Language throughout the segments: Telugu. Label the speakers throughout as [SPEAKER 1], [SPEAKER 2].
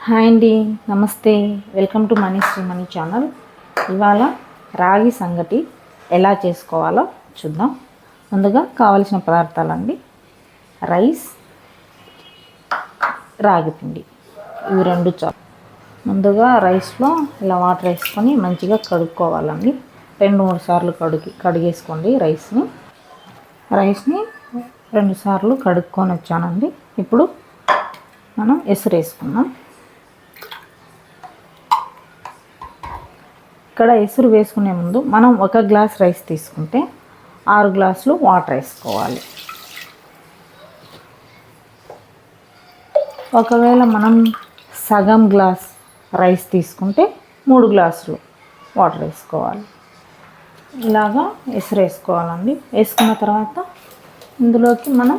[SPEAKER 1] హాయ్ అండి, నమస్తే. Welcome to money Shri money channel. ఇవాళ రాగి సంగటి ఎలా చేసుకోవాలో చూద్దాం. ముందుగా కావలసిన పదార్థాలండి: రైస్, రాగి పిండి, ఇవి రెండు చాలు. ముందుగా రైస్లో ఇలా వాటర్ వేసుకొని మంచిగా కడుక్కోవాలండి. 2-3 సార్లు కడిగేసుకోండి. రైస్ని 2 సార్లు కడుక్కొని వచ్చానండి. ఇప్పుడు మనం ఎసురు వేసుకుందాం. ఇక్కడ ఎసురు వేసుకునే ముందు మనం 1 గ్లాస్ రైస్ తీసుకుంటే 6 గ్లాసులు వాటర్ వేసుకోవాలి. ఒకవేళ మనం సగం గ్లాస్ రైస్ తీసుకుంటే 3 గ్లాసులు వాటర్ వేసుకోవాలి. ఇలాగా ఎసురు వేసుకోవాలండి. వేసుకున్న తర్వాత ఇందులోకి మనం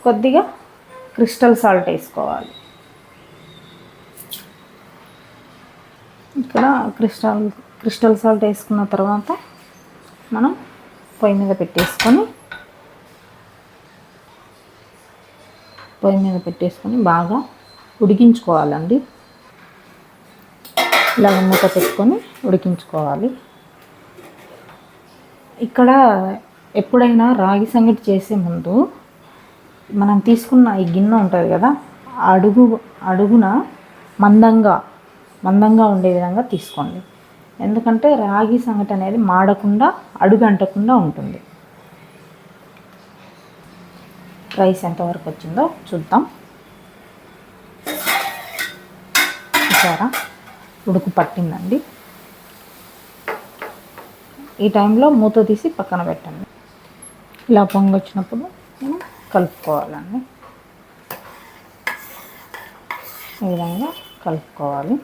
[SPEAKER 1] కొద్దిగా క్రిస్టల్ సాల్ట్ వేసుకోవాలి. ఇక్కడ క్రిస్టల్ సాల్ట్ వేసుకున్న తర్వాత మనం పొయ్యి మీద పెట్టేసుకొని బాగా ఉడికించుకోవాలండి. ఇలా మూత పెట్టుకొని ఉడికించుకోవాలి. ఇక్కడ ఎప్పుడైనా రాగి సంగటి చేసే ముందు మనం తీసుకున్న ఈ గిన్నె ఉంటుంది కదా, అడుగున మందంగా ఉండే విధంగా తీసుకోండి. ఎందుకంటే రాగి సంగటి అనేది మాడకుండా, అడుగు అంటకుండా ఉంటుంది. రైస్ ఎంతవరకు వచ్చిందో చూద్దాం. చూసారా, ఉడుకు పట్టిందండి. ఈ టైంలో మూత తీసి పక్కన పెట్టండి. ఇలా పొంగి వచ్చినప్పుడు మనం కలుపుకోవాలండి. ఈ విధంగా కలుపుకోవాలి.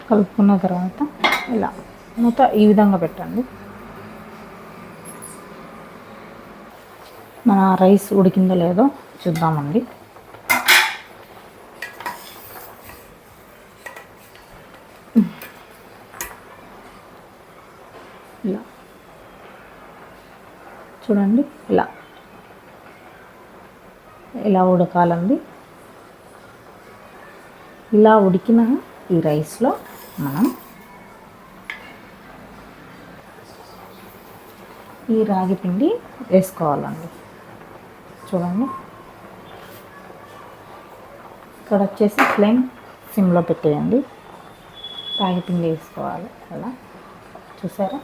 [SPEAKER 1] కలుపుకున్న తర్వాత ఇలా మూత ఈ విధంగా పెట్టండి. మన రైస్ ఉడికిందో లేదో చూద్దామండి. ఇలా చూడండి, ఇలా ఉడకాలండి. ఇలా ఉడికిన ఈ రైస్లో మనం ఈ రాగి పిండి వేసుకోవాలండి. చూడండి, ఇక్కడ వచ్చేసి ఫ్లేమ్ సిమ్లో పెట్టేయండి. రాగి పిండి వేసుకోవాలి. అలా చూసారా,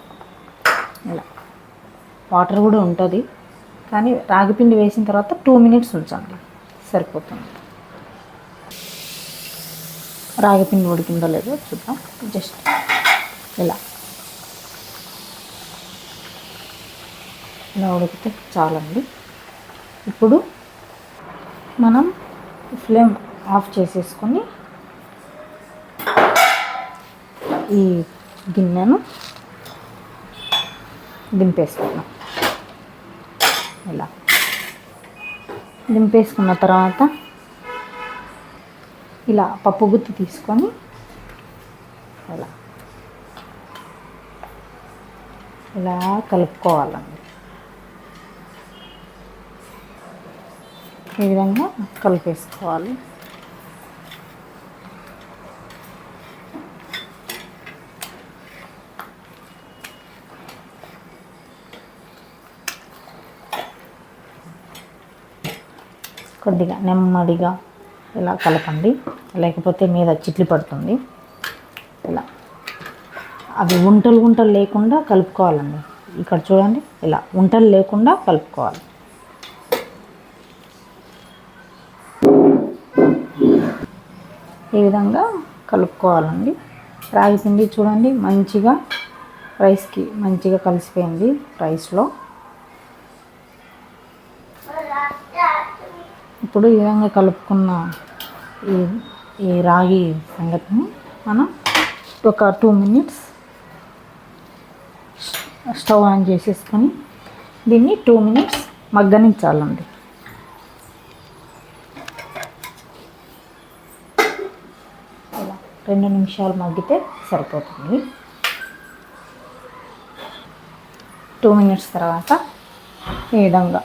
[SPEAKER 1] ఇలా వాటర్ కూడా ఉంటుంది, కానీ రాగి పిండి వేసిన తర్వాత 2 మినిట్స్ ఉంచండి, సరిపోతుంది. రాగి పిండి ఉడికిందో లేదో చూద్దాం. జస్ట్ ఇలా ఉడికితే చాలండి. ఇప్పుడు మనం ఫ్లేమ్ ఆఫ్ చేసేసుకొని ఈ గిన్నెను దింపేసుకున్నాం. ఇలా దింపేసుకున్న తర్వాత ఇలా పప్పు గుత్తి తీసుకొని ఇలా కలుపుకోవాలండి. ఈ విధంగా కలిపేసుకోవాలి. కొద్దిగా నెమ్మదిగా ఇలా కలపండి, లేకపోతే మీద చిట్లి పడుతుంది. ఇలా అవి ఉంటలు లేకుండా కలుపుకోవాలండి. ఇక్కడ చూడండి, ఇలా ఉంటలు లేకుండా కలుపుకోవాలి. ఈ విధంగా కలుపుకోవాలండి. రాగి పిండి చూడండి మంచిగా రైస్కి మంచిగా కలిసిపోయింది. రైస్లో ఇప్పుడు ఈ విధంగా కలుపుకున్న ఈ రాగి సంగటిని మనం ఒక 2 మినిట్స్ స్టవ్ ఆన్ చేసేసుకొని దీన్ని 2 మినిట్స్ మగ్గనించాలండి. ఇలా 2 నిమిషాలు మగ్గితే సరిపోతుంది. 2 మినిట్స్ తర్వాత ఈ విధంగా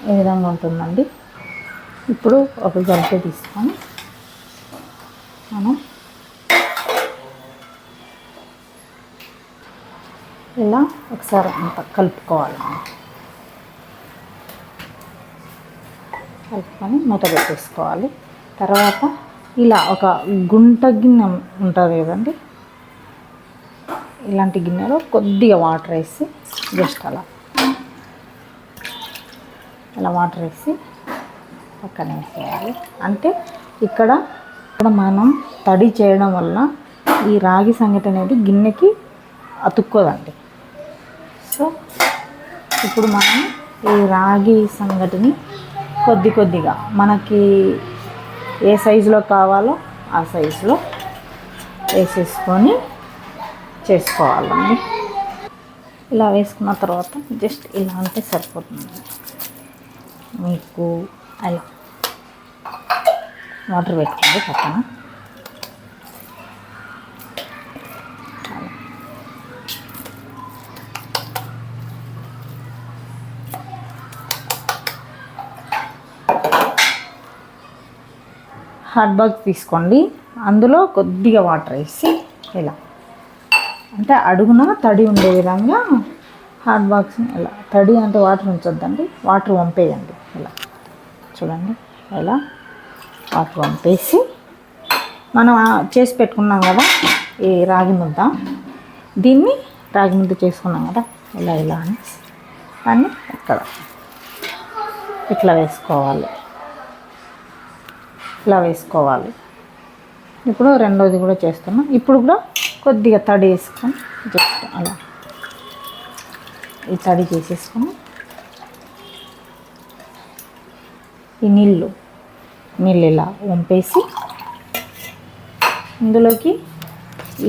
[SPEAKER 1] ఈ విధంగా ఉంటుందండి. ఇప్పుడు ఒక గరిటె తీసుకొని మనం ఇలా ఒకసారి అంతా కలుపుకోవాలండి. కలుపుకొని మూత పెట్టేసుకోవాలి. తర్వాత ఇలా ఒక గుంట గిన్నె ఉంటుంది కదండి, ఇలాంటి గిన్నెలో కొద్దిగా వాటర్ వేసి జస్ట్ అలా వాటర్ వేసి పక్కన వేసేయాలి. అంటే ఇక్కడ మనం తడి చేయడం వల్ల ఈ రాగి సంగటి అనేది గిన్నెకి అతుక్కోదండి. సో ఇప్పుడు మనం ఈ రాగి సంగటిని కొద్దిగా మనకి ఏ సైజులో కావాలో ఆ సైజులో వేసేసుకొని చేసుకోవాలండి. ఇలా వేసుకున్న తర్వాత జస్ట్ ఇలా అంటే సరిపోతుంది. మీకు అలా వాటర్ పెట్టుకోండి పక్కన. హాట్ బాక్స్ తీసుకోండి, అందులో కొద్దిగా వాటర్ వేసి ఇలా అంటే అడుగున తడి ఉండే విధంగా హాట్ బాక్స్ని ఇలా, తడి అంటే వాటర్ ఉంచొద్దండి, వాటర్ వంపేయండి. ఇలా చూడండి, ఇలా వాటర్ వంపేసి మనం చేసి పెట్టుకున్నాం కదా ఈ రాగి ముద్ద, దీన్ని రాగి ముద్ద చేసుకున్నాం కదా ఇలా అని దాన్ని ఇక్కడ ఇట్లా వేసుకోవాలి. ఇప్పుడు రెండోది కూడా చేస్తున్నాం. ఇప్పుడు కూడా కొద్దిగా తడి వేసుకొని జస్ట్ అలా ఈ తడి చేసేసుకొని ఈ నీళ్ళు ఇలా వంపేసి ఇందులోకి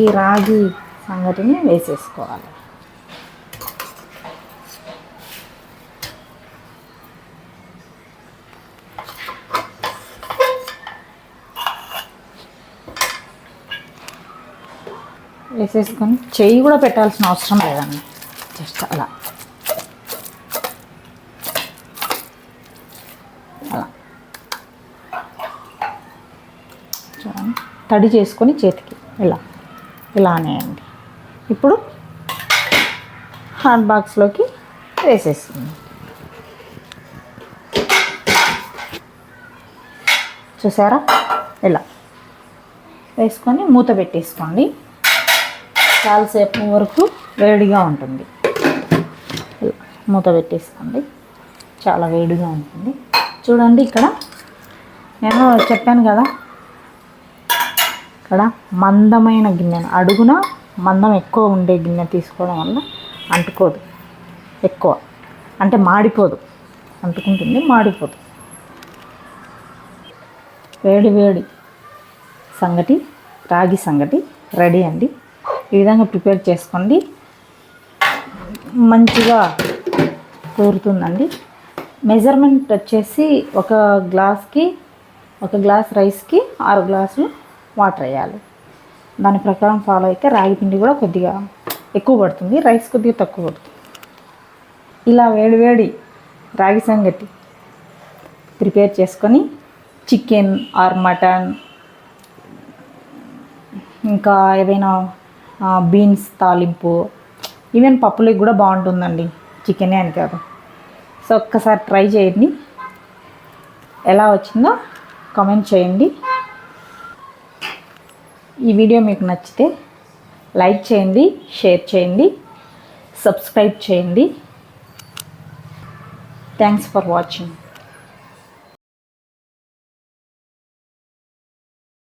[SPEAKER 1] ఈ రాగి సంగటిని వేసేసుకోవాలి. వేసేసుకొని చెయ్యి కూడా పెట్టాల్సిన అవసరం లేదండి, జస్ట్ అలా చూడండి, తడి చేసుకొని చేతికి ఇలా అనేయండి. ఇప్పుడు హాట్ బాక్స్లోకి వేసేస్తుంది. చూసారా, ఇలా వేసుకొని మూత పెట్టేసుకోండి. చాలాసేపు వరకు వేడిగా ఉంటుంది. మూత పెట్టేసుకోండి, చాలా వేడిగా ఉంటుంది. చూడండి, ఇక్కడ నేను చెప్పాను కదా, ఇక్కడ మందమైన గిన్నె, అడుగున మందం ఎక్కువ ఉండే గిన్నె తీసుకోవడం వల్ల అంటుకోదు, ఎక్కువ అంటే మాడిపోదు, అంటుకుంటుంది మాడిపోదు. వేడి సంగటి, రాగి సంగటి రెడీ అండి. ఈ విధంగా ప్రిపేర్ చేసుకోండి, మంచిగా కూరుతుందండి. మెజర్మెంట్ వచ్చేసి ఒక గ్లాస్ రైస్కి 6 గ్లాసులు వాటర్ వేయాలి. దాని ప్రకారం ఫాలో అయితే రాగి పిండి కూడా కొద్దిగా ఎక్కువ పడుతుంది, రైస్ కొద్దిగా తక్కువ పడుతుంది. ఇలా వేడి రాగి సంగటి ప్రిపేర్ చేసుకొని చికెన్ ఆర్ మటన్, ఇంకా ఏదైనా బీన్స్ తాలింపు, ఈవెన్ పప్పులకి కూడా బాగుంటుందండి, చికెనే అని కాదు. సో ఒక్కసారి ట్రై చేయండి, ఎలా వచ్చిందో కామెంట్ చేయండి. ఈ వీడియో మీకు నచ్చితే లైక్ చేయండి, షేర్ చేయండి, సబ్స్క్రైబ్ చేయండి. Thanks for watching.